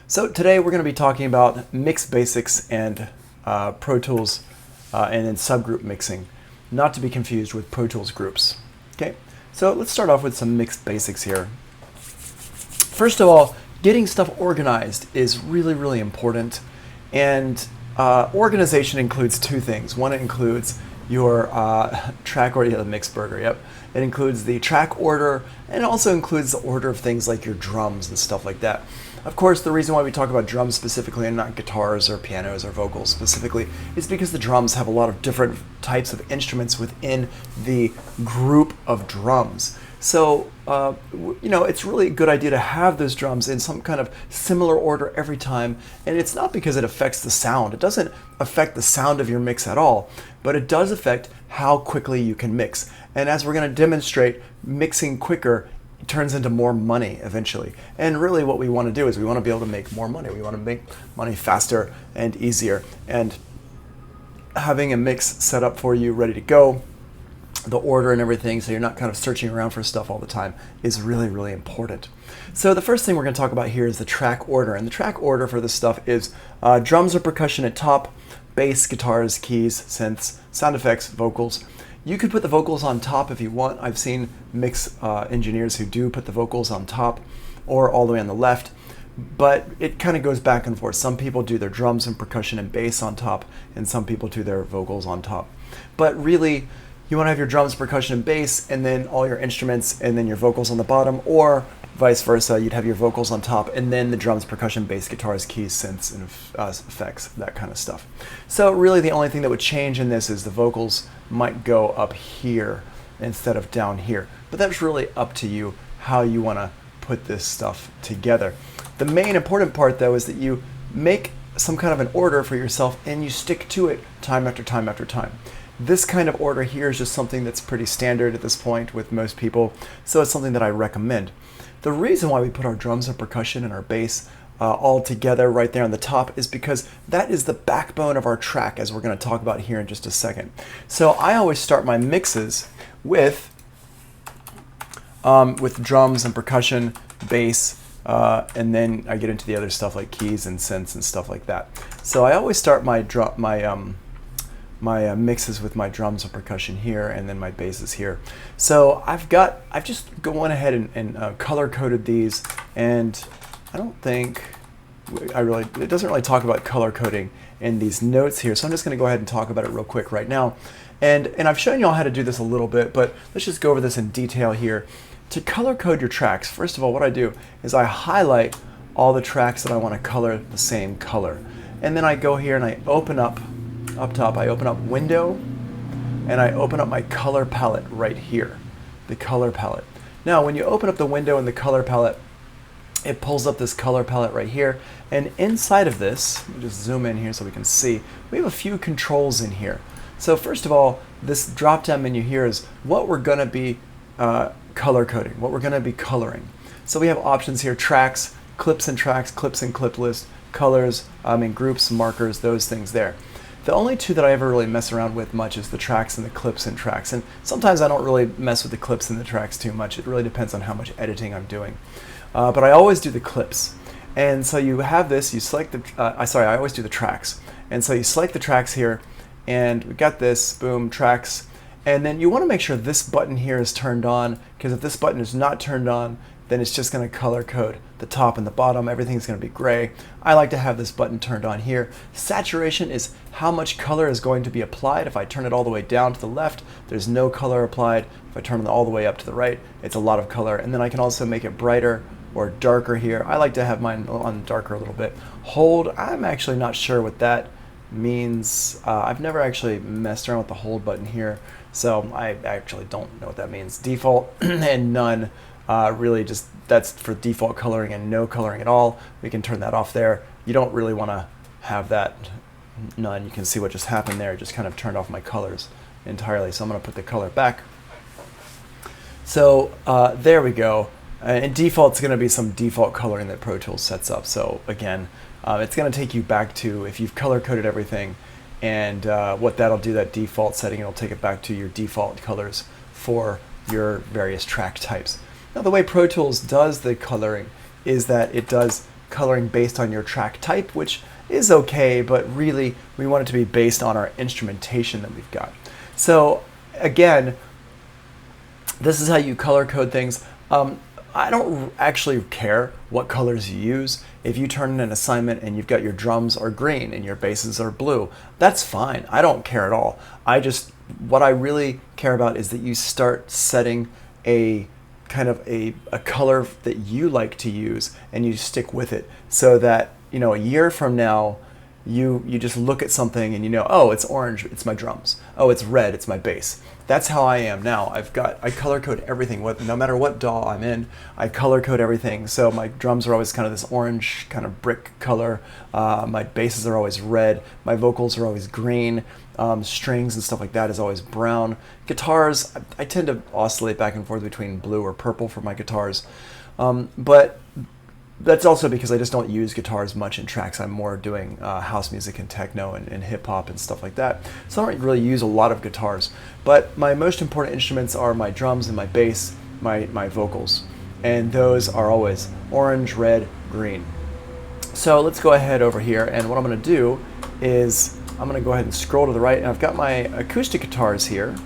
So today we're going to be talking about mix basics and Pro Tools and then subgroup mixing, not to be confused with Pro Tools groups. Okay, so let's start off with some mixed basics here. First of all, getting stuff organized is really important, and organization includes two things. One, it includes your track order, the mix burger, yep. It includes the track order, and it also includes the order of things like your drums and stuff like that. Of course, the reason why we talk about drums specifically and not guitars or pianos or vocals specifically is because the drums have a lot of different types of instruments within the group of drums. So, it's really a good idea to have those drums in some kind of similar order every time. And it's not because it affects the sound. It doesn't affect the sound of your mix at all, but it does affect how quickly you can mix. And as we're going to demonstrate, mixing quicker turns into more money eventually. And really what we want to do is we want to be able to make more money. We want to make money faster and easier. And having a mix set up for you ready to go, the order and everything, so you're not kind of searching around for stuff all the time, is really important. So the first thing we're going to talk about here is the track order. And the track order for this stuff is drums or percussion at top, bass, guitars, keys, synths, sound effects, vocals. You could put the vocals on top if you want. I've seen mix engineers who do put the vocals on top or all the way on the left, but it kind of goes back and forth. Some people do their drums and percussion and bass on top, and some people do their vocals on top. But really, you want to have your drums, percussion, and bass, and then all your instruments, and then your vocals on the bottom, or vice versa. You'd have your vocals on top, and then the drums, percussion, bass, guitars, keys, synths, and effects, that kind of stuff. So really the only thing that would change in this is the vocals might go up here instead of down here. But that's really up to you how you want to put this stuff together. The main important part, though, is that you make some kind of an order for yourself, and you stick to it time after time after time. This kind of order here is just something that's pretty standard at this point with most people, so it's something that I recommend. The reason why we put our drums and percussion and our bass all together right there on the top is because that is the backbone of our track, as we're going to talk about here in just a second. So I always start my mixes with drums and percussion, bass, and then I get into the other stuff like keys and synths and stuff like that. So I always start my mixes with my drums and percussion here, and then my basses here. So I've just gone ahead and color coded these, and I don't think it doesn't really talk about color coding in these notes here. So I'm just going to go ahead and talk about it real quick right now. And I've shown you all how to do this a little bit, but let's just go over this in detail here. To color code your tracks, first of all, what I do is I highlight all the tracks that I want to color the same color. And then I go here and I open up top, I open up Window, and I open up my color palette right here, the color palette. Now, when you open up the window in the color palette, it pulls up this color palette right here, and inside of this, let me just zoom in here so we can see, we have a few controls in here. So first of all, this drop-down menu here is what we're going to be color coding, what we're going to be coloring. So we have options here: tracks, clips and tracks, clips and clip list, colors, groups, markers, those things there. The only two that I ever really mess around with much is the tracks and the clips and tracks. And sometimes I don't really mess with the clips and the tracks too much. It really depends on how much editing I'm doing. But I always do the clips. And so you have this, you select the, I always do the tracks. And so you select the tracks here, and we got this, boom, tracks. And then you want to make sure this button here is turned on, because if this button is not turned on, then it's just going to color code the top and the bottom. Everything's going to be gray. I like to have this button turned on here. Saturation is how much color is going to be applied. If I turn it all the way down to the left, there's no color applied. If I turn it all the way up to the right, it's a lot of color. And then I can also make it brighter or darker here. I like to have mine on darker a little bit. Hold, I'm actually not sure what that means. I've never actually messed around with the hold button here, so I actually don't know what that means. Default and none. Really just, that's for default coloring and no coloring at all. We can turn that off there. You don't really want to have that none. You can see what just happened there. It just kind of turned off my colors entirely. So I'm going to put the color back. So there we go. And default's going to be some default coloring that Pro Tools sets up. So again, it's going to take you back to, if you've color coded everything, and what that'll do, that default setting, it'll take it back to your default colors for your various track types. Now, the way Pro Tools does the coloring is that it does coloring based on your track type, which is okay, but really we want it to be based on our instrumentation that we've got. So again, this is how you color code things. I don't actually care what colors you use. If you turn in an assignment and you've got your drums are green and your basses are blue, that's fine. I don't care at all. What I really care about is that you start setting a kind of a color that you like to use and you stick with it, so that, you know, a year from now, you just look at something and you know, oh, it's orange, it's my drums. Oh, it's red, it's my bass. That's how I am now. I color code everything. No matter what DAW I'm in, I color code everything. So my drums are always kind of this orange kind of brick color. My basses are always red. My vocals are always green. Strings and stuff like that is always brown. Guitars, I tend to oscillate back and forth between blue or purple for my guitars. But that's also because I just don't use guitars much in tracks. I'm more doing house music and techno and hip hop and stuff like that. So I don't really use a lot of guitars. But my most important instruments are my drums and my bass, my vocals. And those are always orange, red, green. So let's go ahead over here, and what I'm going to do is I'm going to go ahead and scroll to the right, and I've got my acoustic guitars here.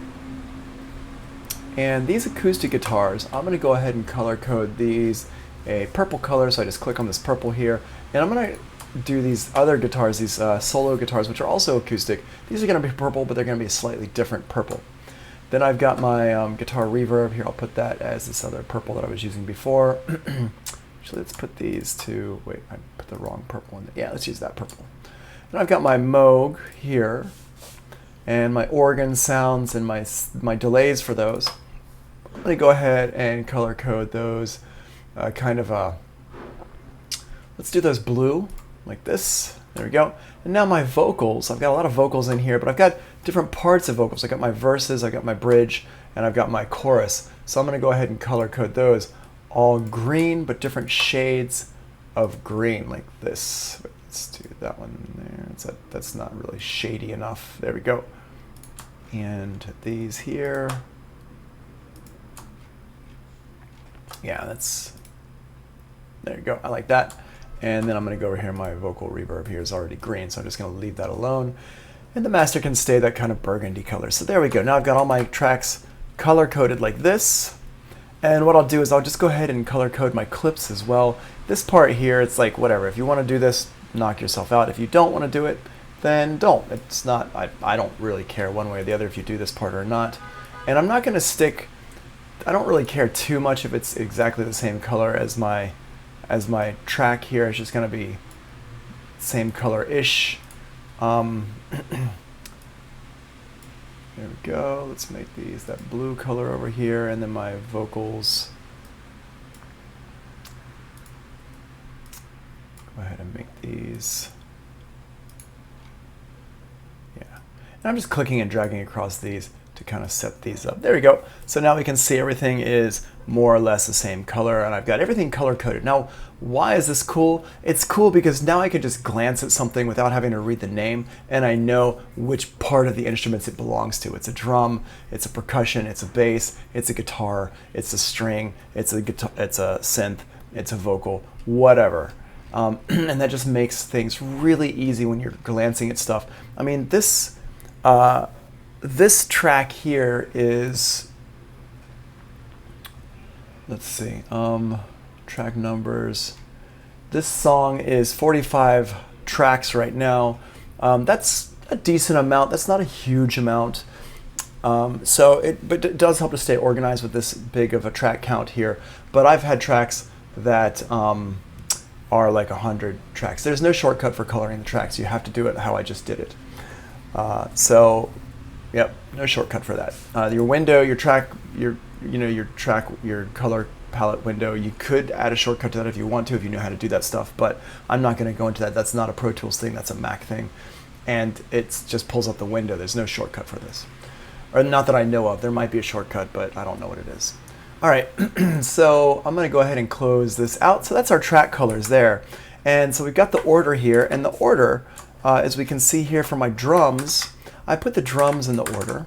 And these acoustic guitars, I'm going to go ahead and color code these a purple color, so I just click on this purple here, and I'm going to do these other guitars, these solo guitars, which are also acoustic. These are going to be purple, but they're going to be a slightly different purple. Then I've got my guitar reverb here. I'll put that as this other purple that I was using before. Actually, let's put these to, wait, I put the wrong purple in there. Yeah, let's use that purple. Then I've got my Moog here, and my organ sounds and my delays for those. I'm going to go ahead and color code those let's do those blue, like this. There we go. And now my vocals, I've got a lot of vocals in here, but I've got different parts of vocals. I've got my verses, I've got my bridge, and I've got my chorus. So I'm going to go ahead and color code those all green, but different shades of green, like this. Wait, let's do that one there. That's not really shady enough. There we go. And these here. Yeah, there you go. I like that. And then I'm going to go over here. My vocal reverb here is already green, so I'm just going to leave that alone. And the master can stay that kind of burgundy color. So there we go. Now I've got all my tracks color coded like this. And what I'll do is I'll just go ahead and color code my clips as well. This part here, it's like whatever. If you want to do this, knock yourself out. If you don't want to do it, then don't. It's not. I don't really care one way or the other if you do this part or not. And I'm not going to stick. I don't really care too much if it's exactly the same color as my track here. It's just going to be same color-ish. There we go. Let's make these that blue color over here, and then my vocals. Go ahead and make these. Yeah. And I'm just clicking and dragging across these to kind of set these up. There we go. So now we can see everything is more or less the same color, and I've got everything color coded. Now, why is this cool? It's cool because now I can just glance at something without having to read the name, and I know which part of the instruments it belongs to. It's a drum, it's a percussion, it's a bass, it's a guitar, it's a string, it's a synth, it's a vocal, whatever. And that just makes things really easy when you're glancing at stuff. I mean, this track here is, let's see, track numbers. This song is 45 tracks right now. That's a decent amount. That's not a huge amount. But it does help to stay organized with this big of a track count here. But I've had tracks that are like 100 tracks. There's no shortcut for coloring the tracks. You have to do it how I just did it. Yep, no shortcut for that. Your window, your track, your color palette window, you could add a shortcut to that if you want to, if you know how to do that stuff, but I'm not going to go into that. That's not a Pro Tools thing, that's a Mac thing. And it just pulls up the window. There's no shortcut for this. Or not that I know of. There might be a shortcut, but I don't know what it is. All right, so I'm going to go ahead and close this out. So that's our track colors there. And so we've got the order here, and the order, as we can see here for my drums, I put the drums in the order,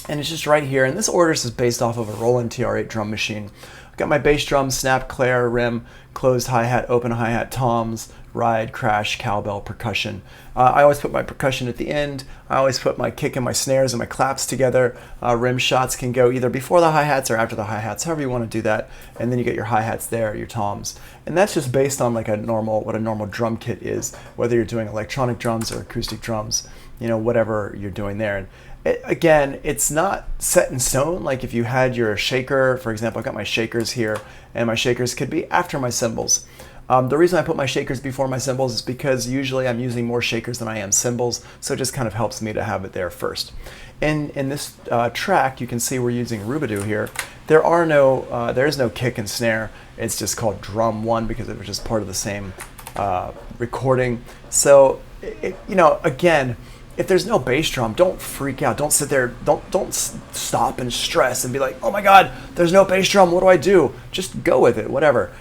and it's just right here. And this order is based off of a Roland TR-8 drum machine. I've got my bass drum, snap, clare, rim, closed hi-hat, open hi-hat, toms, ride, crash, cowbell, percussion. I always put my percussion at the end. I always put my kick and my snares and my claps together. Rim shots can go either before the hi-hats or after the hi-hats, however you want to do that. And then you get your hi-hats there, your toms. And that's just based on like what a normal drum kit is, whether you're doing electronic drums or acoustic drums, you know, whatever you're doing there. And again, it's not set in stone. Like if you had your shaker, for example, I've got my shakers here, and my shakers could be after my cymbals. The reason I put my shakers before my cymbals is because usually I'm using more shakers than I am cymbals, so it just kind of helps me to have it there first. In this track, you can see we're using Rubadoo here. There is no kick and snare. It's just called Drum 1 because it was just part of the same recording. So, you know, again, if there's no bass drum, don't freak out. Don't sit there. Don't stop and stress and be like, oh my God, there's no bass drum. What do I do? Just go with it. Whatever.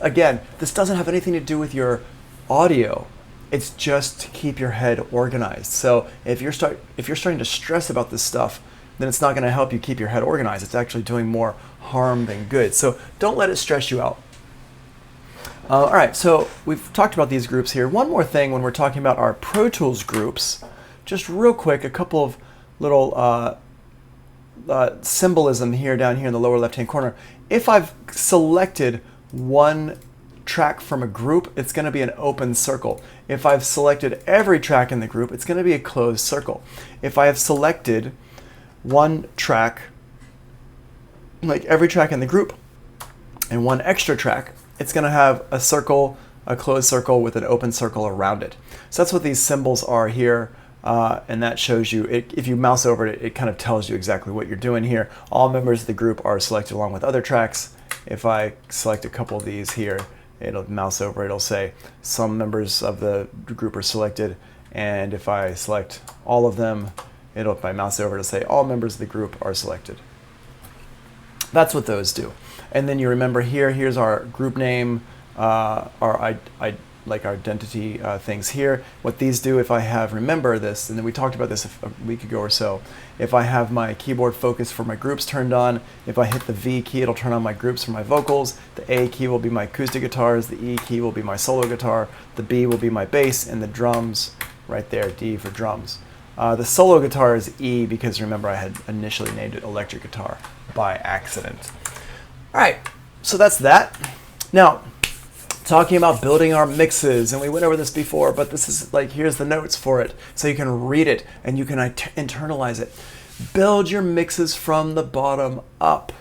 Again, this doesn't have anything to do with your audio. It's just to keep your head organized. So if you're starting to stress about this stuff, then it's not going to help you keep your head organized. It's actually doing more harm than good. So don't let it stress you out. All right. So we've talked about these groups here. One more thing when we're talking about our Pro Tools groups. Just real quick, a couple of little symbolism here down here in the lower left-hand corner. If I've selected one track from a group, it's going to be an open circle. If I've selected every track in the group, it's going to be a closed circle. If I have selected one track, like every track in the group, and one extra track, it's going to have a circle, a closed circle with an open circle around it. So that's what these symbols are here. And that shows you, if you mouse over it, it kind of tells you exactly what you're doing here. All members of the group are selected along with other tracks. If I select a couple of these here, it'll mouse over, it'll say some members of the group are selected. And if I select all of them, if I mouse over, it'll say all members of the group are selected. That's what those do. And then you remember here's our group name, our identity things here. What these do, if I have, remember this, and then we talked about this a week ago or so, if I have my keyboard focus for my groups turned on, if I hit the V key, it'll turn on my groups for my vocals, the A key will be my acoustic guitars, the E key will be my solo guitar, the B will be my bass, and the drums, right there, D for drums. The solo guitar is E because remember I had initially named it electric guitar by accident. All right, so that's that. Now, talking about building our mixes, and we went over this before, but this is like, here's the notes for it, so you can read it and you can internalize it. Build your mixes from the bottom up.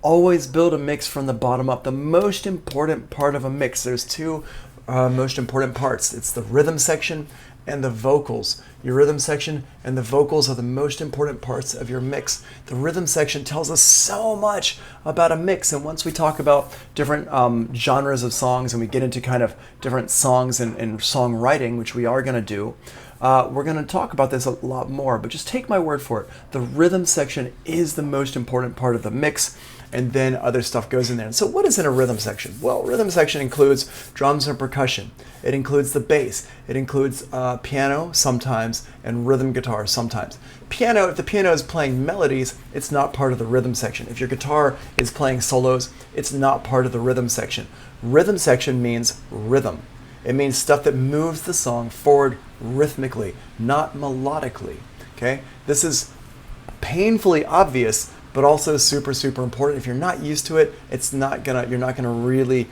Always build a mix from the bottom up. The most important part of a mix, there's two most important parts. It's the rhythm section and the vocals. Your rhythm section and the vocals are the most important parts of your mix. The rhythm section tells us so much about a mix, and once we talk about different genres of songs and we get into kind of different songs and songwriting, which we are going to do, we're going to talk about this a lot more, but just take my word for it. The rhythm section is the most important part of the mix, and then other stuff goes in there. And so what is in a rhythm section? Well, rhythm section includes drums and percussion. It includes the bass. It includes piano sometimes and rhythm guitar sometimes. Piano, if the piano is playing melodies, it's not part of the rhythm section. If your guitar is playing solos, it's not part of the rhythm section. Rhythm section means rhythm. It means stuff that moves the song forward rhythmically, not melodically. Okay? This is painfully obvious, but also super, super important. If you're not used to it, you're not gonna really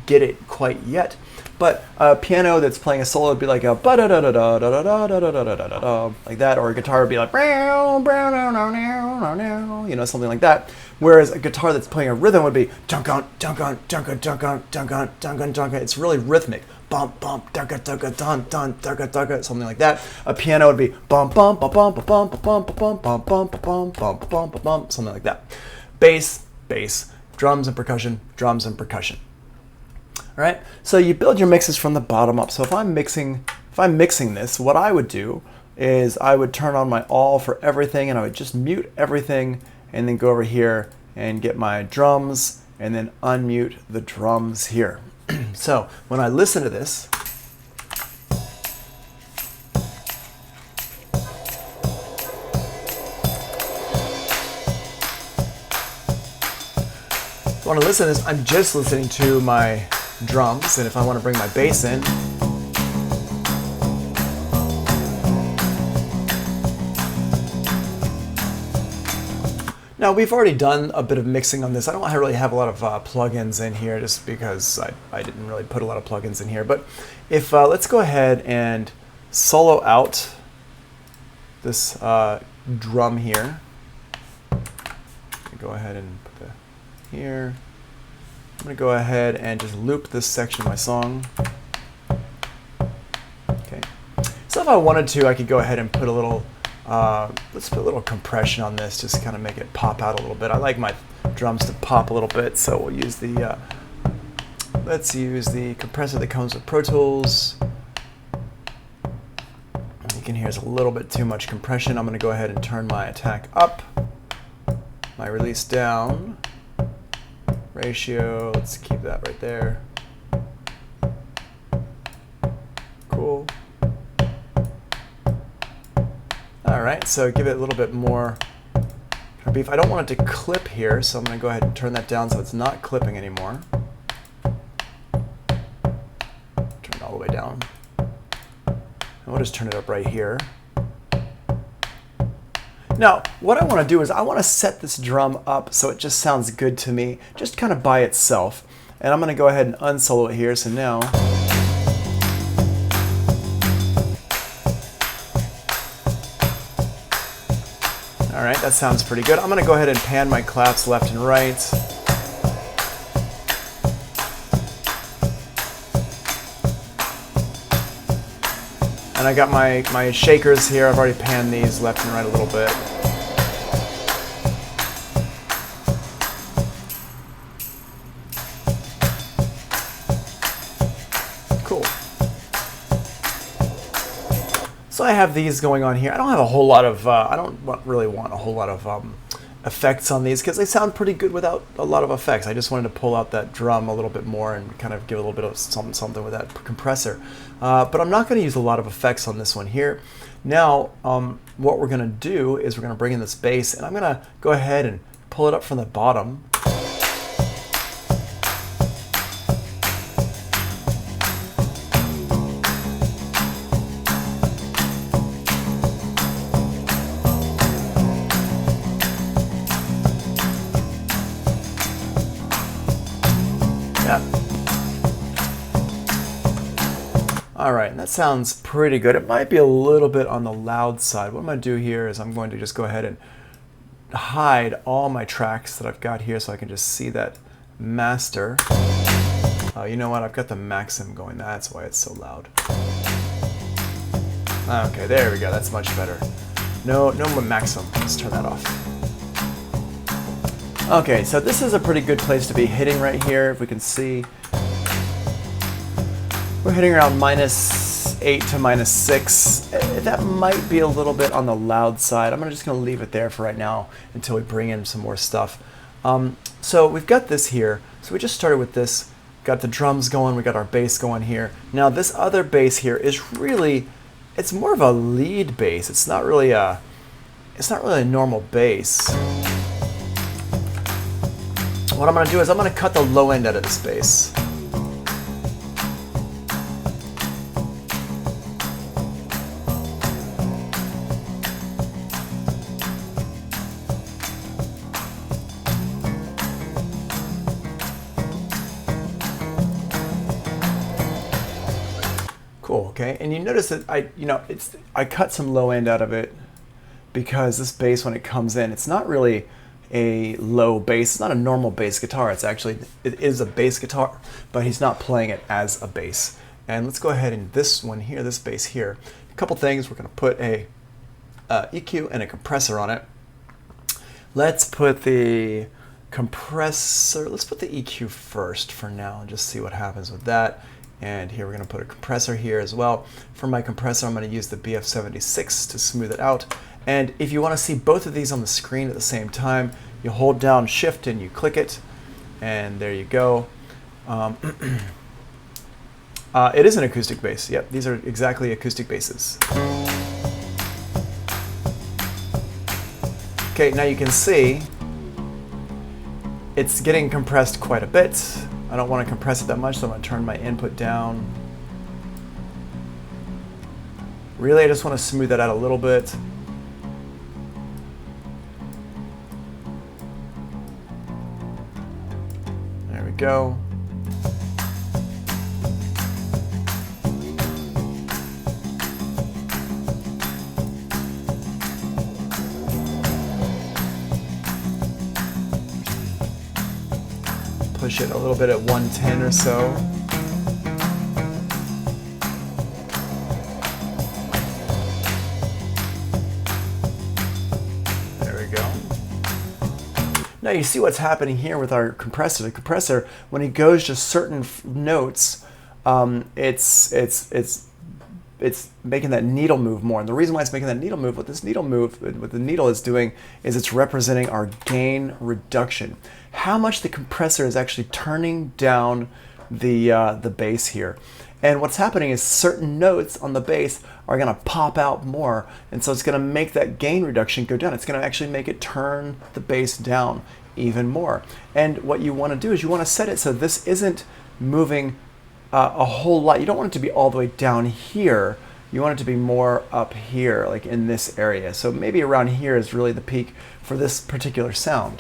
get it quite yet. But a piano that's playing a solo would be like a ba-da-da-da-da-da-da-da-da-da-da-da, like that, or a guitar would be like something like that. Whereas a guitar that's playing a rhythm would be dunk-on, dunk-on, dunk-on, dunk-on, dunk-on, dunk-on, dunk-on. It's really rhythmic. Bump, bump, dunk-on, dunk-on, dun, dun, dunk-on, dunk-on, something like that. A piano would be bump, bump, bump, bump, bump, bump, bump, bump, bump, bump, bump, bump, bump, something like that. Bass, bass, drums and percussion, drums and percussion. All right, so you build your mixes from the bottom up. So if I'm mixing this, what I would do is I would turn on my all for everything, and I would just mute everything, and then go over here and get my drums, and then unmute the drums here. So when I listen to this, If I want to listen to this, I'm just listening to my drums, and if I want to bring my bass in, now we've already done a bit of mixing on this. I don't really have a lot of plugins in here just because I didn't really put a lot of plugins in here. But if let's go ahead and solo out this drum here. Go ahead and put that here. I'm going to go ahead and just loop this section of my song. Okay. So if I wanted to, I could go ahead and put a little, let's put a little compression on this, just kind of make it pop out a little bit. I like my drums to pop a little bit, so we'll use the, let's use the compressor that comes with Pro Tools. You can hear it's a little bit too much compression. I'm going to go ahead and turn my attack up, my release down. Ratio, let's keep that right there. Cool. All right, so give it a little bit more beef. I don't want it to clip here, so I'm going to go ahead and turn that down so it's not clipping anymore. Turn it all the way down. And we'll just turn it up right here. Now, what I want to do is I want to set this drum up so it just sounds good to me, just kind of by itself. And I'm going to go ahead and unsolo it here. So now, all right, that sounds pretty good. I'm going to go ahead and pan my claps left and right. And I got my shakers here. I've already panned these left and right a little bit. Cool. So I have these going on here. I don't have a whole lot of, I don't really want a whole lot of effects on these because they sound pretty good without a lot of effects. I just wanted to pull out that drum a little bit more and kind of give a little bit of something with that compressor. But I'm not going to use a lot of effects on this one here. Now, what we're going to do is we're going to bring in this bass, and I'm going to go ahead and pull it up from the bottom. All right, and that sounds pretty good. It might be a little bit on the loud side. What I'm going to do here is I'm going to just go ahead and hide all my tracks that I've got here so I can just see that master. You know what? I've got the maxim going. That's why it's so loud. Okay, there we go. That's much better. No more maxim. Let's turn that off. Okay, so this is a pretty good place to be hitting right here. If we can see, we're hitting around -8 to -6. That might be a little bit on the loud side. I'm just going to leave it there for right now until we bring in some more stuff. So we've got this here. So we just started with this. Got the drums going. We got our bass going here. Now this other bass here is really, it's more of a lead bass. It's not really a normal bass. What I'm going to do is I'm going to cut the low end out of this bass. Cool, okay, and you notice that I cut some low end out of it because this bass, when it comes in, it's not really a low bass. It's not a normal bass guitar. It is a bass guitar, but he's not playing it as a bass. And let's go ahead and this one here, this bass here, a couple things. We're going to put a EQ and a compressor on it. Let's put the compressor, let's put the EQ first for now and just see what happens with that. And here we're going to put a compressor here as well. For my compressor, I'm going to use the BF76 to smooth it out. And if you want to see both of these on the screen at the same time, you hold down Shift and you click it, and there you go. It is an acoustic bass. Yep, these are exactly acoustic basses. Okay, now you can see it's getting compressed quite a bit. I don't want to compress it that much, so I'm going to turn my input down. Really, I just want to smooth that out a little bit. There we go. Push it a little bit at 110 or so. There we go. Now you see what's happening here with our compressor. The compressor, when it goes to certain notes, it's making that needle move more. And the reason why it's making that needle move, what the needle is doing is it's representing our gain reduction. How much the compressor is actually turning down the bass here. And what's happening is certain notes on the bass are going to pop out more. And so it's going to make that gain reduction go down. It's going to actually make it turn the bass down even more. And what you want to do is you want to set it so this isn't moving a whole lot. You don't want it to be all the way down here. You want it to be more up here, like in this area. So maybe around here is really the peak for this particular sound.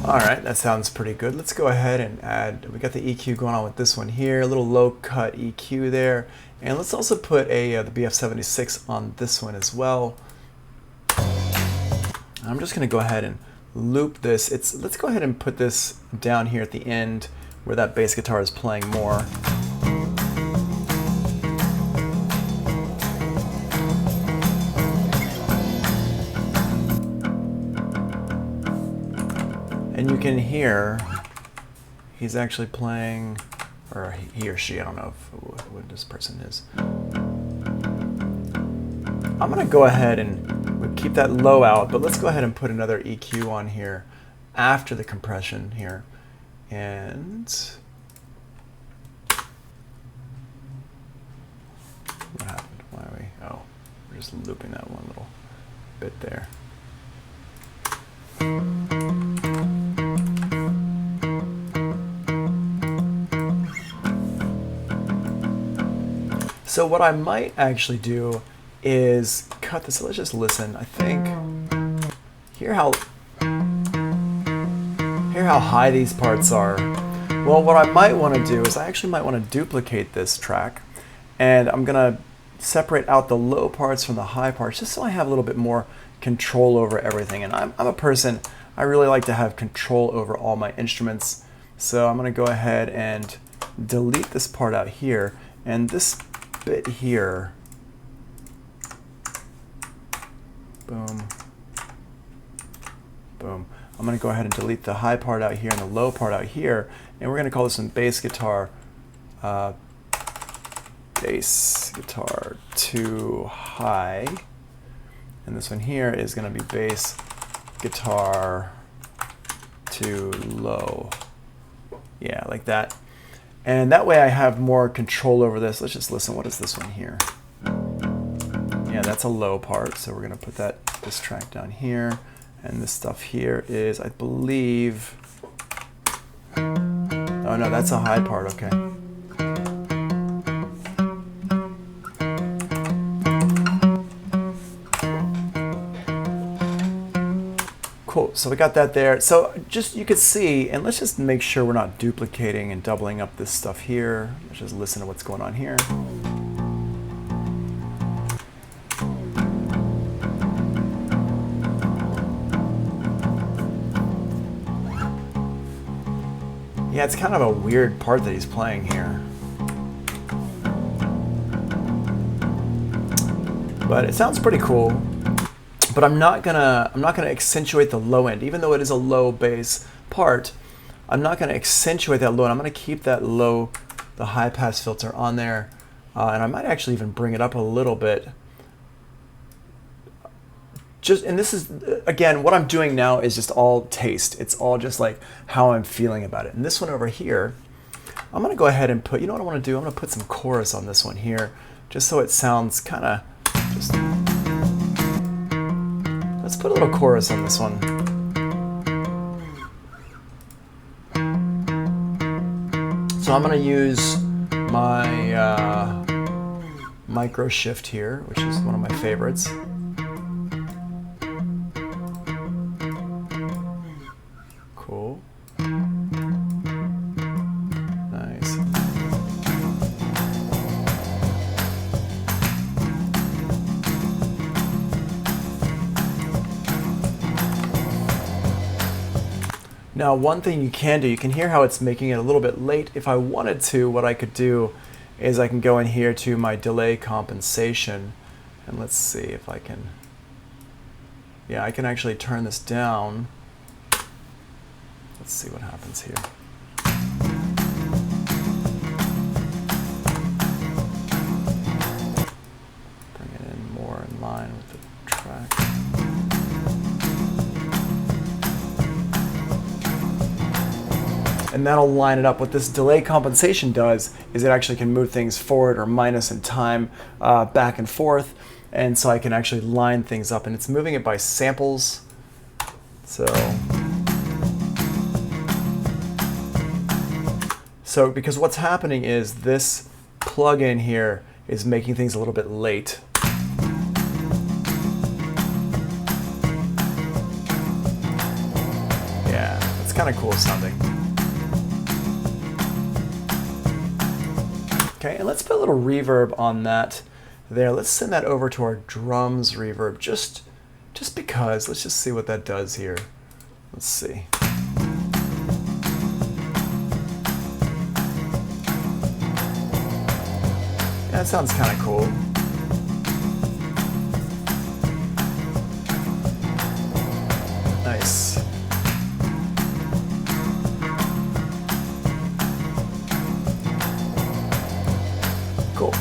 All right, that sounds pretty good. Let's go ahead and add, we got the EQ going on with this one here, a little low cut EQ there. And let's also put the BF76 on this one as well. I'm just gonna go ahead and loop this. Let's go ahead and put this down here at the end where that bass guitar is playing more. And you can hear he's actually playing, or he or she, I don't know what this person is. I'm gonna go ahead and keep that low out, but let's go ahead and put another EQ on here after the compression here. And what happened? Why are we, oh, we're just looping that one little bit there. So what I might actually do is cut this. Let's just listen. I think, hear how high these parts are. Well, what I might want to do is I actually might want to duplicate this track, and I'm gonna separate out the low parts from the high parts just so I have a little bit more control over everything. And I'm a person, I really like to have control over all my instruments. So I'm gonna go ahead and delete this part out here, and this bit here, boom, boom. I'm going to go ahead and delete the high part out here and the low part out here, and we're going to call this one bass guitar 2 high, and this one here is going to be bass guitar 2 low. Yeah, like that. And that way I have more control over this. Let's just listen. What is this one here? Yeah, that's a low part. So we're going to put this track down here. And this stuff here is, I believe, oh no, that's a high part. Okay. Cool, so we got that there. So just, you could see, and let's just make sure we're not duplicating and doubling up this stuff here. Let's just listen to what's going on here. Yeah, it's kind of a weird part that he's playing here. But it sounds pretty cool. But I'm not gonna accentuate the low end, even though it is a low bass part. I'm not gonna accentuate that low end. I'm gonna keep that low, the high pass filter on there, and I might actually even bring it up a little bit and this is, again, what I'm doing now is just all taste. It's all just like how I'm feeling about it. And this one over here, I'm going to go ahead and put, you know what I want to do? I'm going to put some chorus on this one here, just so it sounds kind of, just, let's put a little chorus on this one. So I'm going to use my micro shift here, which is one of my favorites. Cool. Nice. Now, one thing you can do, you can hear how it's making it a little bit late. If I wanted to, what I could do is I can go in here to my delay compensation, and let's see if I can, yeah, I can actually turn this down. Let's see what happens here. Bring it in more in line with the track. And that'll line it up. What this delay compensation does is it actually can move things forward or minus in time, back and forth, and so I can actually line things up, and it's moving it by samples. So because what's happening is this plug-in here is making things a little bit late. Yeah, it's kind of cool sounding. Okay, and let's put a little reverb on that there. Let's send that over to our drums reverb just because. Let's just see what that does here. Let's see. Yeah, that sounds kind of cool. Nice. Cool.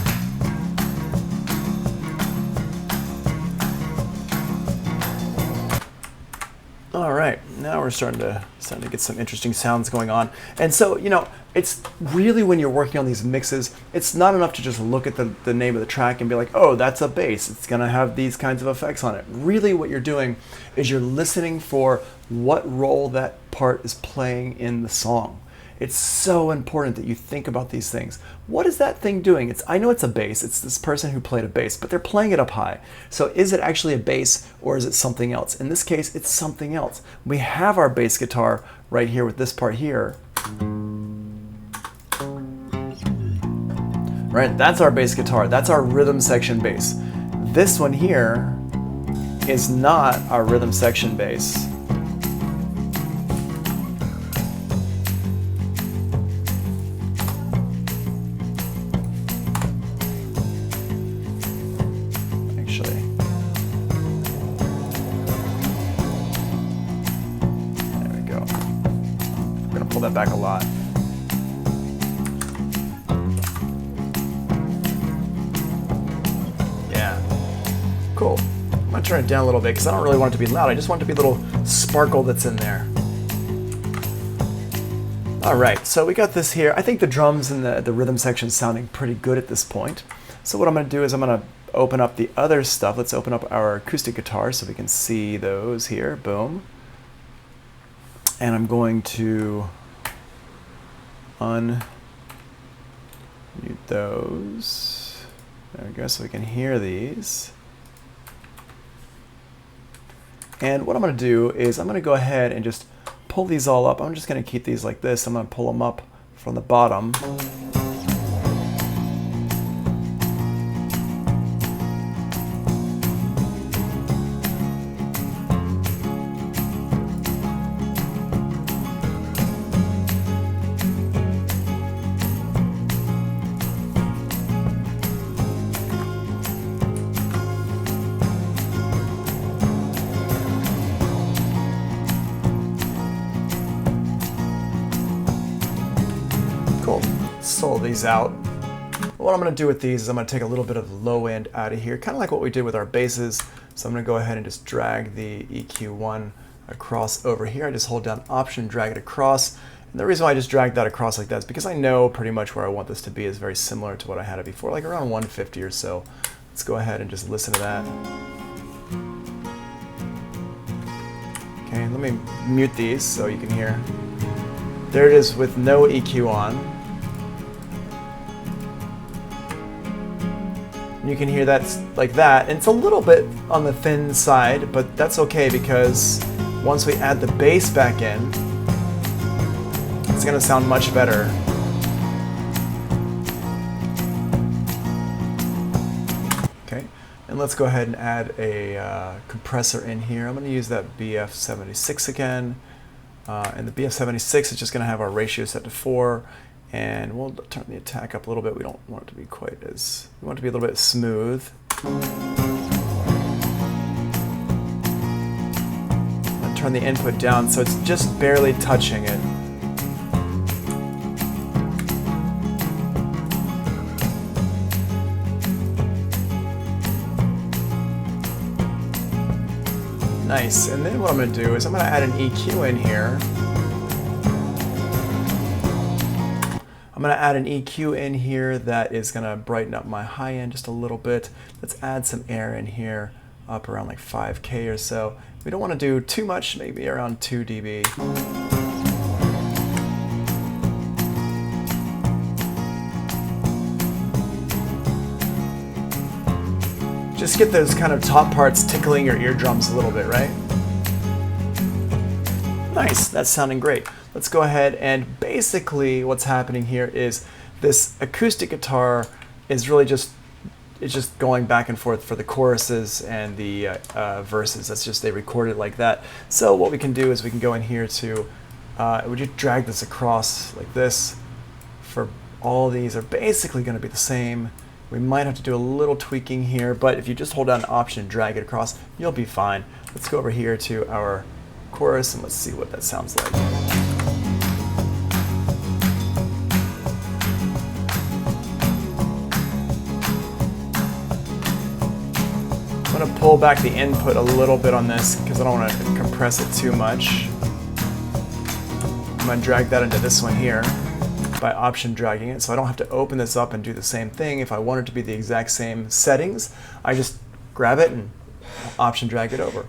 All right, now we're starting to get some interesting sounds going on. And so, you know, it's really, when you're working on these mixes, it's not enough to just look at the name of the track and be like, oh, that's a bass, it's gonna have these kinds of effects on it. Really what you're doing is you're listening for what role that part is playing in the song. It's so important that you think about these things. What is that thing doing? I know it's a bass. It's this person who played a bass, but they're playing it up high. So is it actually a bass, or is it something else? In this case, it's something else. We have our bass guitar right here with this part here. Right, that's our bass guitar. That's our rhythm section bass. This one here is not our rhythm section bass. That back a lot. Yeah, cool. I'm gonna turn it down a little bit because I don't really want it to be loud. I just want it to be a little sparkle that's in there. All right, so we got this here. I think the drums and the rhythm section is sounding pretty good at this point. So what I'm gonna do is I'm gonna open up the other stuff. Let's open up our acoustic guitars so we can see those here. Boom. And I'm going to unmute those. There we go, so we can hear these. And what I'm going to do is I'm going to go ahead and just pull these all up. I'm just going to keep these like this. I'm going to pull them up from the bottom. Solo these out. What I'm going to do with these is I'm going to take a little bit of low end out of here, kind of like what we did with our basses. So I'm going to go ahead and just drag the EQ1 across over here. I just hold down Option, drag it across. And the reason why I just dragged that across like that is because I know pretty much where I want this to be is very similar to what I had it before, like around 150 or so. Let's go ahead and just listen to that. Okay, let me mute these so you can hear. There it is with no EQ on. And you can hear that's like that. And it's a little bit on the thin side, but that's okay because once we add the bass back in, it's going to sound much better. Okay, and let's go ahead and add a compressor in here. I'm going to use that BF76 again. And the BF76 is just going to have our ratio set to 4. And we'll turn the attack up a little bit. We don't want it to be quite as, we want it to be a little bit smooth. And turn the input down so it's just barely touching it. Nice, and then what I'm going to do is I'm going to add an EQ in here. I'm going to add an EQ in here that is going to brighten up my high end just a little bit. Let's add some air in here, up around like 5K or so. We don't want to do too much, maybe around 2 dB. Just get those kind of top parts tickling your eardrums a little bit, right? Nice, that's sounding great. Let's go ahead and basically what's happening here is this acoustic guitar is really just, it's just going back and forth for the choruses and the verses. That's just, they record it like that. So what we can do is we can go in here to, would you drag this across like this? For all these are basically going to be the same. We might have to do a little tweaking here, but if you just hold down Option, drag it across, you'll be fine. Let's go over here to our chorus and let's see what that sounds like. I'm going to pull back the input a little bit on this because I don't want to compress it too much. I'm going to drag that into this one here by Option dragging it, so I don't have to open this up and do the same thing. If I want it to be the exact same settings, I just grab it and Option drag it over.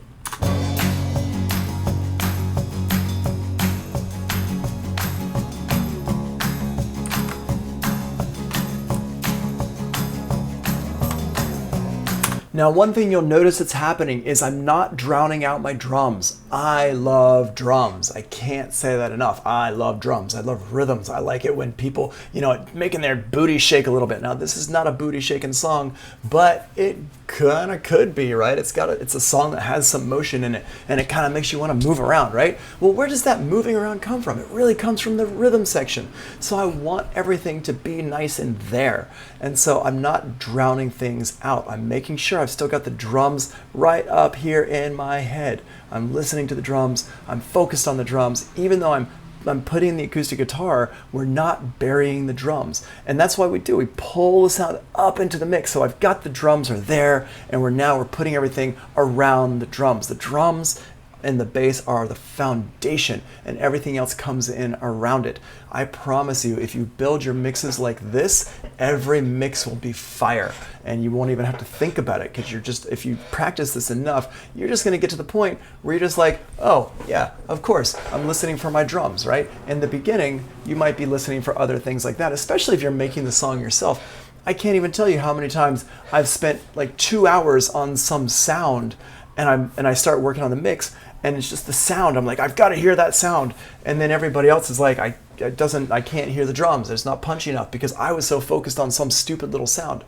Now, one thing you'll notice that's happening is I'm not drowning out my drums. I love drums. I can't say that enough. I love drums. I love rhythms. I like it when people, making their booty shake a little bit. Now, this is not a booty shaking song, but it kind of could be, right? It's a song that has some motion in it, and it kind of makes you want to move around, right? Well, where does that moving around come from? It really comes from the rhythm section. So I want everything to be nice and there. And so I'm not drowning things out. I'm making sure I've still got the drums right up here in my head. I'm listening to the drums. I'm focused on the drums. Even though I'm putting the acoustic guitar, we're not burying the drums. And that's why we do. We pull the sound up into the mix. So I've got the drums are there, and we're putting everything around the drums. The drums and the bass are the foundation, and everything else comes in around it. I promise you, if you build your mixes like this, every mix will be fire, and you won't even have to think about it, because if you practice this enough, you're just gonna get to the point where you're just like, oh yeah, of course, I'm listening for my drums, right? In the beginning, you might be listening for other things like that, especially if you're making the song yourself. I can't even tell you how many times I've spent like 2 hours on some sound, and I start working on the mix, and it's just the sound. I'm like, I've got to hear that sound. And then everybody else is like, I can't hear the drums. It's not punchy enough because I was so focused on some stupid little sound.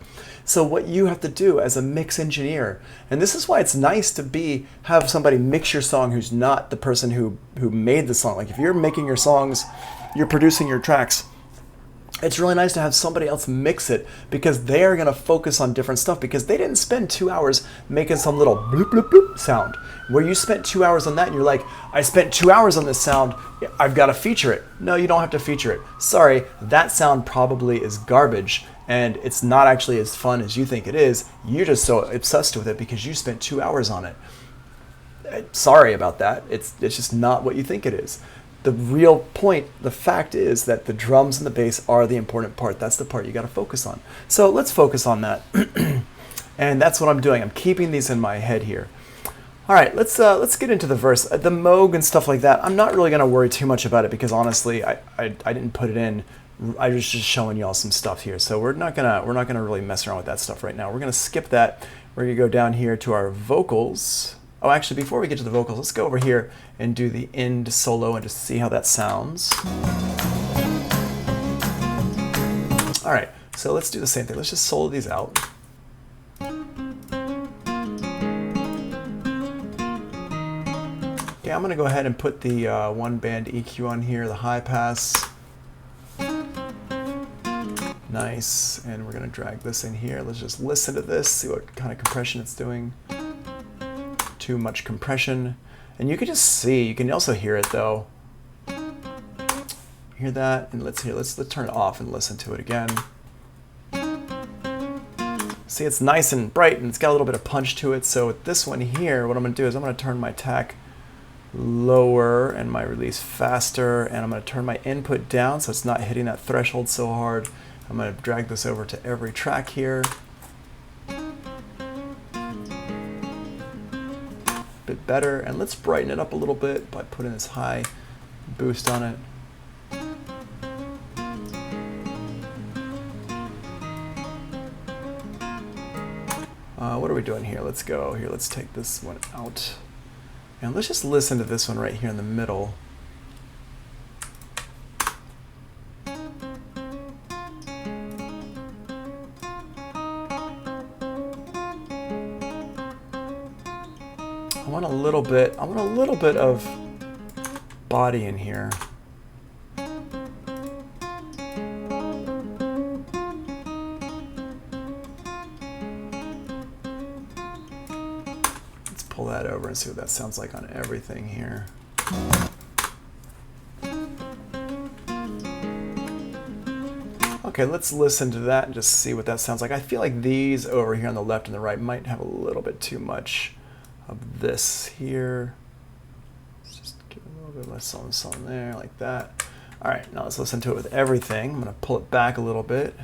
So what you have to do as a mix engineer, and this is why it's nice to have somebody mix your song who's not the person who made the song. Like if you're making your songs, you're producing your tracks, it's really nice to have somebody else mix it, because they are going to focus on different stuff, because they didn't spend 2 hours making some little bloop, bloop, bloop sound. Where you spent 2 hours on that and you're like, I spent 2 hours on this sound, I've got to feature it. No, you don't have to feature it. Sorry, that sound probably is garbage and it's not actually as fun as you think it is. You're just so obsessed with it because you spent 2 hours on it. Sorry about that. It's just not what you think it is. The real point, the fact is that the drums and the bass are the important part. That's the part you got to focus on. So let's focus on that. And that's what I'm doing. I'm keeping these in my head here. All right, let's get into the verse. The Moog and stuff like that, I'm not really going to worry too much about it because honestly, I didn't put it in. I was just showing y'all some stuff here. So we're not gonna really mess around with that stuff right now. We're gonna skip that. We're gonna go down here to our vocals. Oh, actually, before we get to the vocals, let's go over here and do the end solo and just see how that sounds. All right, so let's do the same thing. Let's just solo these out. Okay, I'm gonna go ahead and put the one band EQ on here, the high pass. Nice, and we're gonna drag this in here. Let's just listen to this, see what kind of compression it's doing. Too much compression. And you can just see, you can also hear it though. Hear that? And let's turn it off and listen to it again. See, it's nice and bright and it's got a little bit of punch to it. So with this one here, what I'm gonna do is I'm gonna turn my attack lower and my release faster, and I'm gonna turn my input down so it's not hitting that threshold so hard. I'm going to drag this over to every track here. Bit better, and let's brighten it up a little bit by putting this high boost on it. What are we doing here? Let's go here. Let's take this one out. And let's just listen to this one right here in the middle. I want a little bit of body in here. Let's pull that over and see what that sounds like on everything here. Okay, let's listen to that and just see what that sounds like. I feel like these over here on the left and the right might have a little bit too much of this here. Let's just give a little bit less something there, like that. All right, now let's listen to it with everything. I'm gonna pull it back a little bit.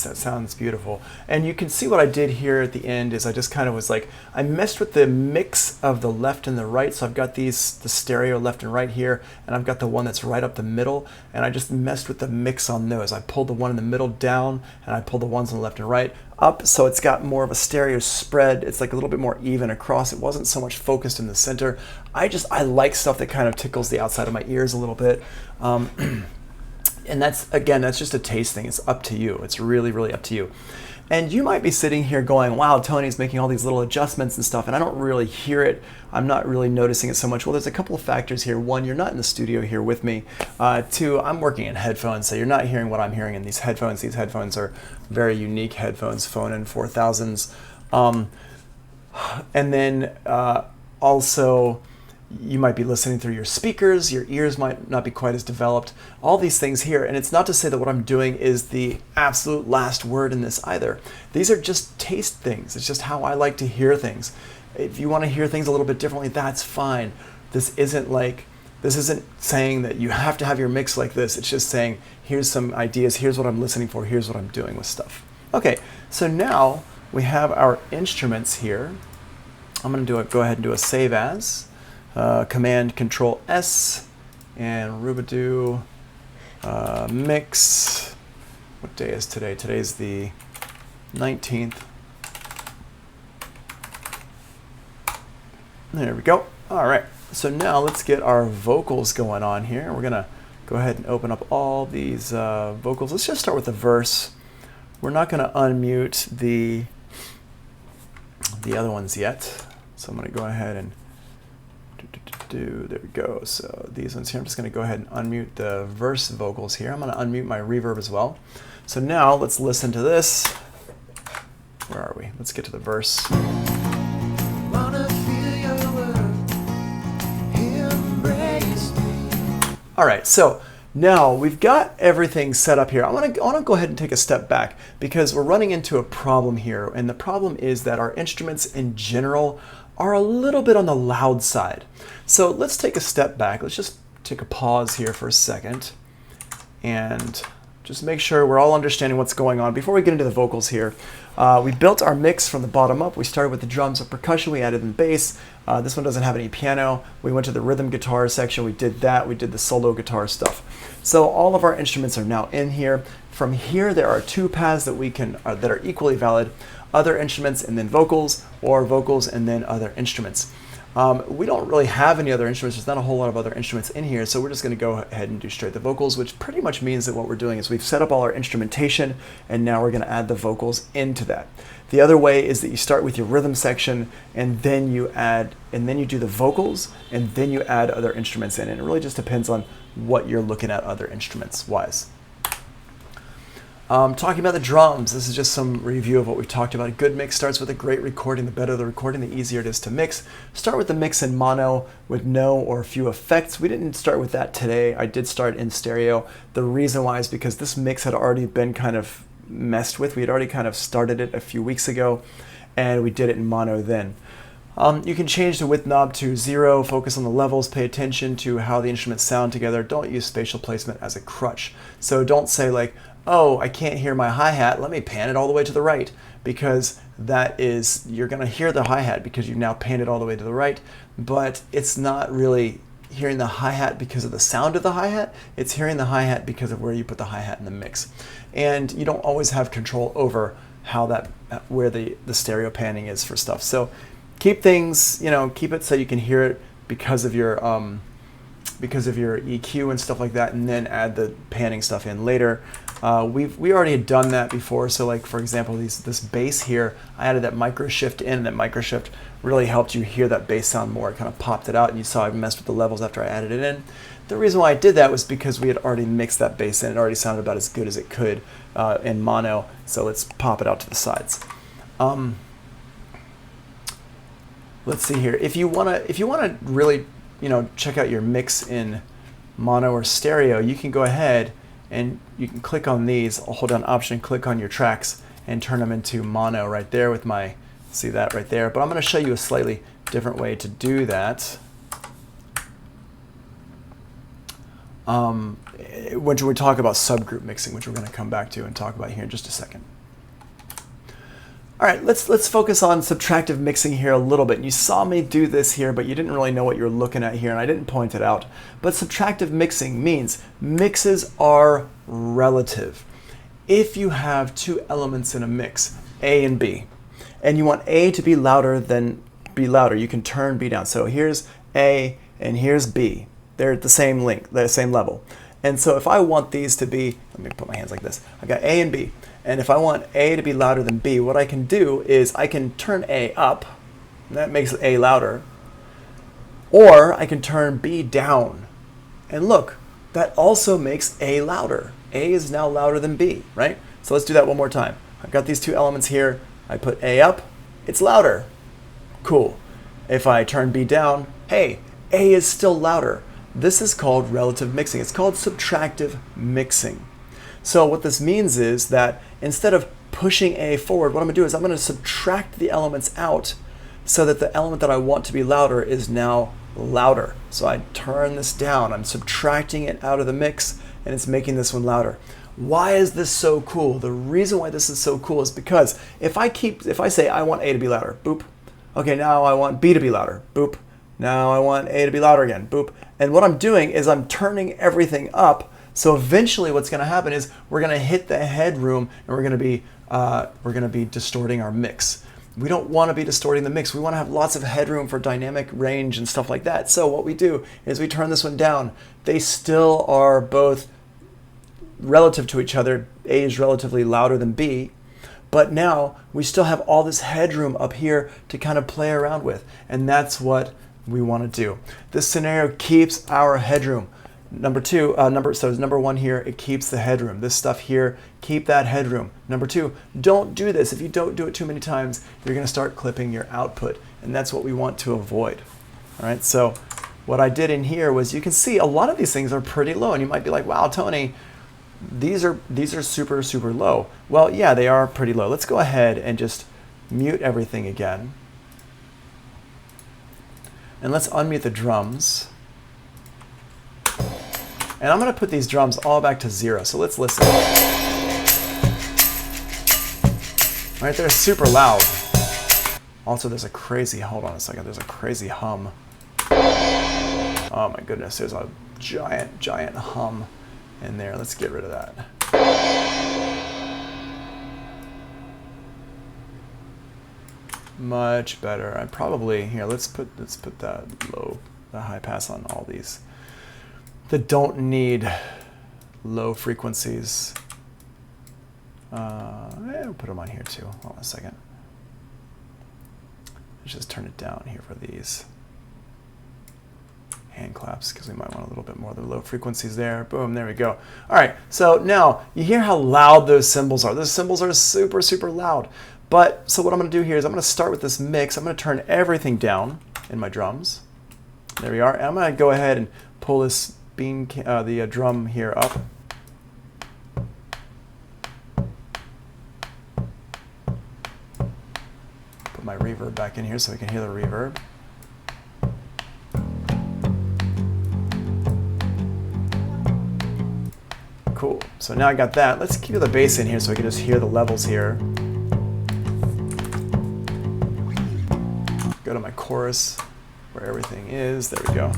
That sounds beautiful. And you can see what I did here at the end is I just kind of was like, I messed with the mix of the left and the right. So I've got the stereo left and right here, and I've got the one that's right up the middle, and I just messed with the mix on those. I pulled the one in the middle down, and I pulled the ones on the left and right up, so it's got more of a stereo spread. It's like a little bit more even across. It wasn't so much focused in the center. I like stuff that kind of tickles the outside of my ears a little bit. And that's just a taste thing. It's up to you. It's really, really up to you. And you might be sitting here going, wow, Tony's making all these little adjustments and stuff, and I don't really hear it. I'm not really noticing it so much. Well, there's a couple of factors here. One, you're not in the studio here with me. Two, I'm working in headphones, so you're not hearing what I'm hearing in these headphones. These headphones are very unique headphones, Phonin 4000s. And then also, you might be listening through your speakers, your ears might not be quite as developed, all these things here. And it's not to say that what I'm doing is the absolute last word in this either. These are just taste things. It's just how I like to hear things. If you want to hear things a little bit differently, that's fine. This isn't saying that you have to have your mix like this. It's just saying, here's some ideas, here's what I'm listening for, here's what I'm doing with stuff. Okay, so now we have our instruments here. I'm going to go ahead and do a save as. Command Control S, and Rubadoo mix. What day is today? Today's the 19th. There we go. All right. So now let's get our vocals going on here. We're going to go ahead and open up all these vocals. Let's just start with the verse. We're not going to unmute the other ones yet. So I'm going to go ahead and there we go. So these ones here, I'm just going to go ahead and unmute the verse vocals here. I'm going to unmute my reverb as well. So now let's listen to this. Where are we? Let's get to the verse. All right, so now we've got everything set up here. I want to go ahead and take a step back because we're running into a problem here, and the problem is that our instruments in general are a little bit on the loud side. So let's take a step back. Let's just take a pause here for a second and just make sure we're all understanding what's going on. Before we get into the vocals here, we built our mix from the bottom up. We started with the drums and percussion. We added in bass. This one doesn't have any piano. We went to the rhythm guitar section. We did that. We did the solo guitar stuff. So all of our instruments are now in here. From here, there are two paths that we can that are equally valid: other instruments and then vocals, or vocals and then other instruments. We don't really have any other instruments. There's not a whole lot of other instruments in here, so we're just going to go ahead and do straight the vocals, which pretty much means that what we're doing is we've set up all our instrumentation, and now we're going to add the vocals into that. The other way is that you start with your rhythm section, and then you do the vocals, and then you add other instruments in. And it really just depends on what you're looking at other instruments wise. Talking about the drums, this is just some review of what we've talked about. A good mix starts with a great recording. The better the recording, the easier it is to mix. Start with the mix in mono with no or few effects. We didn't start with that today. I did start in stereo. The reason why is because this mix had already been kind of messed with. We had already kind of started it a few weeks ago, and we did it in mono then. You can change the width knob to 0, focus on the levels, pay attention to how the instruments sound together. Don't use spatial placement as a crutch. So don't say like, oh, I can't hear my hi-hat, let me pan it all the way to the right, because that is, you're going to hear the hi-hat because you've now panned it all the way to the right, but it's not really hearing the hi-hat because of the sound of the hi-hat, it's hearing the hi-hat because of where you put the hi-hat in the mix. And you don't always have control over how that, where the stereo panning is for stuff. So keep things, keep it so you can hear it because of your EQ and stuff like that, and then add the panning stuff in later. We already had done that before, so like for example this bass here, I added that micro shift in, and that micro shift really helped you hear that bass sound more. It kind of popped it out, and you saw I messed with the levels after I added it in. The reason why I did that was because we had already mixed that bass in. It already sounded about as good as it could in mono, so let's pop it out to the sides. Let's see here. If you wanna really check out your mix in mono or stereo, you can go ahead and you can click on these. I'll hold down Option, click on your tracks, and turn them into mono right there with my, see that right there. But I'm going to show you a slightly different way to do that. When we talk about subgroup mixing, which we're going to come back to and talk about here in just a second. All right, let's focus on subtractive mixing here a little bit. You saw me do this here, but you didn't really know what you were looking at here, and I didn't point it out. But subtractive mixing means mixes are relative. If you have two elements in a mix, A and B, and you want A to be louder than B louder, you can turn B down. So here's A and here's B. They're at the same length, the same level. And so if I want these to be, let me put my hands like this. I got A and B. And if I want A to be louder than B, what I can do is I can turn A up, and that makes A louder, or I can turn B down. And look, that also makes A louder. A is now louder than B, right? So let's do that one more time. I've got these two elements here. I put A up, it's louder. Cool. If I turn B down, hey, A is still louder. This is called relative mixing. It's called subtractive mixing. So what this means is that instead of pushing A forward, what I'm going to do is I'm going to subtract the elements out so that the element that I want to be louder is now louder. So I turn this down. I'm subtracting it out of the mix, and it's making this one louder. Why is this so cool? The reason why this is so cool is because if I say I want A to be louder, boop. Okay, now I want B to be louder, boop. Now I want A to be louder again, boop. And what I'm doing is I'm turning everything up. So eventually what's going to happen is we're going to hit the headroom and we're going to be distorting our mix. We don't want to be distorting the mix. We want to have lots of headroom for dynamic range and stuff like that. So what we do is we turn this one down. They still are both relative to each other. A is relatively louder than B. But now we still have all this headroom up here to kind of play around with. And that's what we want to do. This scenario keeps our headroom. Number one here, it keeps the headroom. This stuff here, keep that headroom. Number two, don't do this. If you don't do it too many times, you're going to start clipping your output. And that's what we want to avoid. All right, so what I did in here was, you can see a lot of these things are pretty low. And you might be like, wow, Tony, these are super, super low. Well, yeah, they are pretty low. Let's go ahead and just mute everything again. And let's unmute the drums. And I'm going to put these drums all back to 0. So let's listen. All right, they're super loud. Also, there's a crazy, hold on a second, there's a crazy hum. Oh my goodness, there's a giant hum in there. Let's get rid of that. Much better. I probably, here, let's put the high pass on all these that don't need low frequencies. We'll put them on here too. Hold on a second. Let's just turn it down here for these hand claps, because we might want a little bit more of the low frequencies there. Boom, there we go. All right, so now you hear how loud those cymbals are. Those cymbals are super, super loud. But, so what I'm going to do here is I'm going to start with this mix. I'm going to turn everything down in my drums. There we are. And I'm going to go ahead and pull this the drum here up. Put my reverb back in here so we can hear the reverb. Cool. So now I got that. Let's keep the bass in here so we can just hear the levels here. Go to my chorus where everything is. There we go.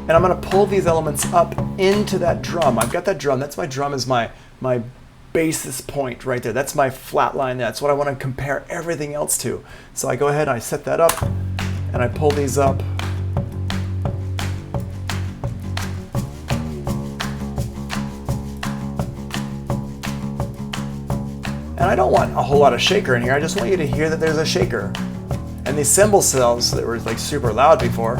And I'm going to pull these elements up into that drum. I've got that drum. That's my drum, is my basis point right there. That's my flat line. That's what I want to compare everything else to. So I go ahead and I set that up and I pull these up. And I don't want a whole lot of shaker in here. I just want you to hear that there's a shaker. And these cymbal cells that were like super loud before,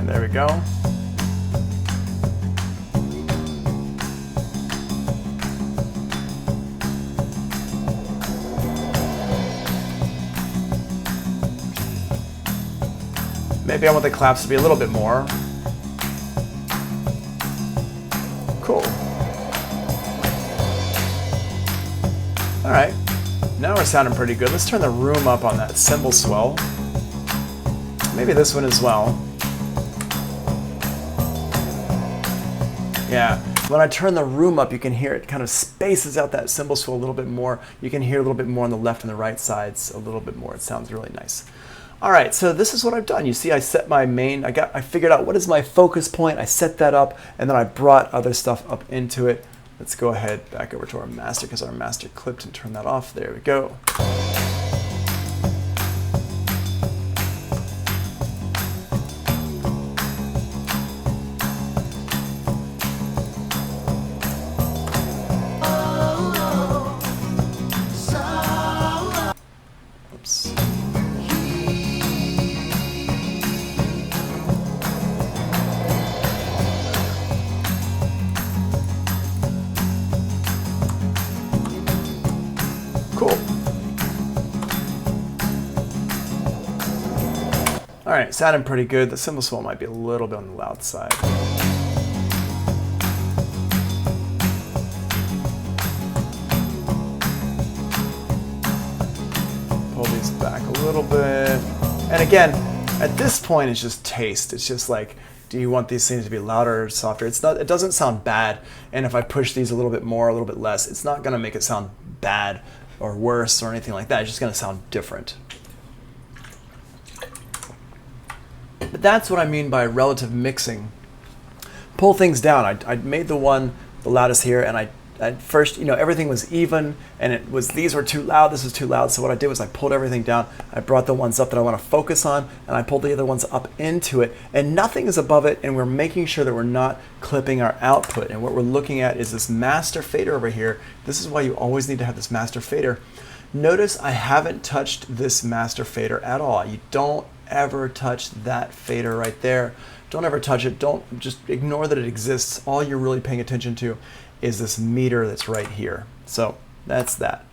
there we go. Maybe I want the claps to be a little bit more. Cool. All right, now we're sounding pretty good. Let's turn the room up on that cymbal swell. Maybe this one as well. Yeah, when I turn the room up, you can hear it kind of spaces out that cymbal swell a little bit more. You can hear a little bit more on the left and the right sides a little bit more. It sounds really nice. All right, so this is what I've done. You see, I set my main, I figured out what is my focus point. I set that up, and then I brought other stuff up into it. Let's go ahead back over to our master, because our master clipped, and turn that off. There we go. Cool. All right, sounding pretty good. The cymbal swell might be a little bit on the loud side. Pull these back a little bit. And again, at this point, it's just taste. It's just like, do you want these things to be louder or softer? It's not, it doesn't sound bad. And if I push these a little bit more, a little bit less, it's not gonna make it sound bad or worse or anything like that. It's just gonna sound different. But that's what I mean by relative mixing. Pull things down. I made the loudest here, and I at first, everything was even, and it was, these were too loud, this was too loud. So what I did was I pulled everything down. I brought the ones up that I want to focus on, and I pulled the other ones up into it, and nothing is above it, and we're making sure that we're not clipping our output. And what we're looking at is this master fader over here. This is why you always need to have this master fader. Notice I haven't touched this master fader at all. You don't ever touch that fader right there. Don't ever touch it. Don't just ignore that it exists. All you're really paying attention to is this meter that's right here. So that's that.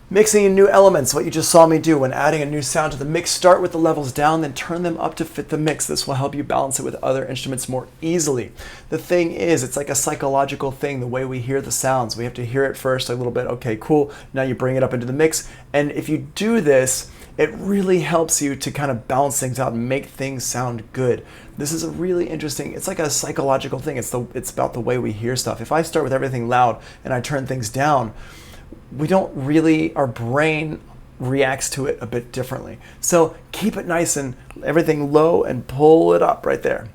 Mixing in new elements, what you just saw me do when adding a new sound to the mix. Start with the levels down, then turn them up to fit the mix. This will help you balance it with other instruments more easily. The thing is, it's like a psychological thing, the way we hear the sounds. We have to hear it first a little bit. Okay, cool. Now you bring it up into the mix. And if you do this, it really helps you to kind of balance things out and make things sound good. This is a really interesting, it's like a psychological thing. It's about the way we hear stuff. If I start with everything loud and I turn things down, we don't really, our brain reacts to it a bit differently. So keep it nice and everything low and pull it up right there.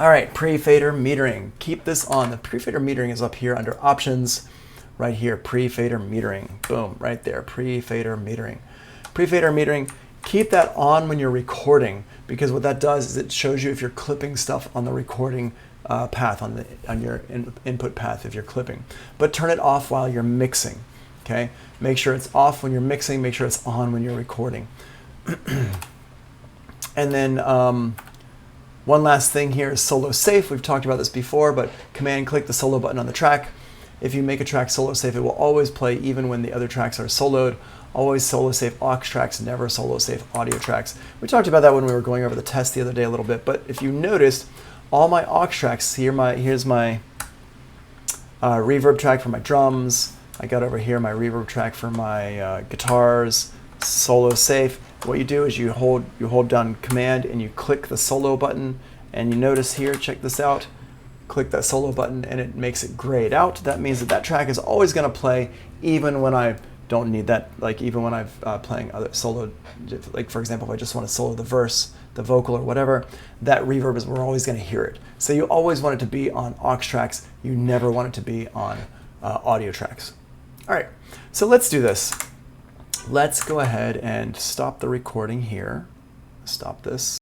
All right, pre-fader metering. Keep this on. The pre-fader metering is up here under options, right here, pre-fader metering. Boom, right there, pre-fader metering. Pre-fader metering, keep that on when you're recording, because what that does is it shows you if you're clipping stuff on the recording path, on your input path if you're clipping. But turn it off while you're mixing, okay? Make sure it's off when you're mixing, make sure it's on when you're recording. And then one last thing here is solo safe. We've talked about this before, but command click the solo button on the track. If you make a track solo safe, it will always play even when the other tracks are soloed. Always solo safe aux tracks, never solo safe audio tracks. We talked about that when we were going over the test the other day a little bit, but if you noticed, all my aux tracks, here's my reverb track for my drums. I got over here my reverb track for my guitars, solo safe. What you do is you hold down command and you click the solo button, and you notice here, check this out, click that solo button and it makes it grayed out. That means that track is always going to play even when I don't need that, like even when I'm playing other solo, like for example, if I just want to solo the verse, the vocal or whatever, that reverb is, we're always going to hear it. So you always want it to be on aux tracks. You never want it to be on audio tracks. All right, so let's do this. Let's go ahead and stop the recording here. Stop this.